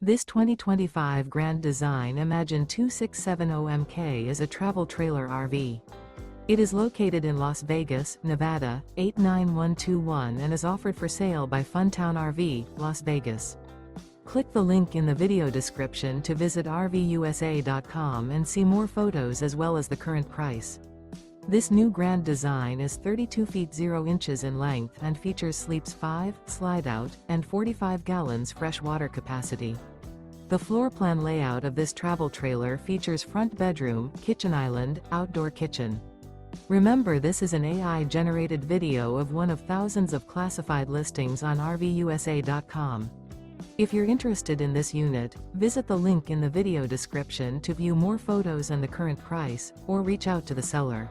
This 2025 Grand Design Imagine 2670MK is a travel trailer RV. It is located in Las Vegas, Nevada, 89121 and is offered for sale by Funtown RV, Las Vegas. Click the link in the video description to visit RVUSA.com and see more photos as well as the current price. This new Grand Design is 32 feet 0 inches in length and features sleeps 5, slide-out, and 45 gallons fresh water capacity. The floor plan layout of this travel trailer features front bedroom, kitchen island, outdoor kitchen. Remember, this is an AI-generated video of one of thousands of classified listings on RVUSA.com. If you're interested in this unit, visit the link in the video description to view more photos and the current price, or reach out to the seller.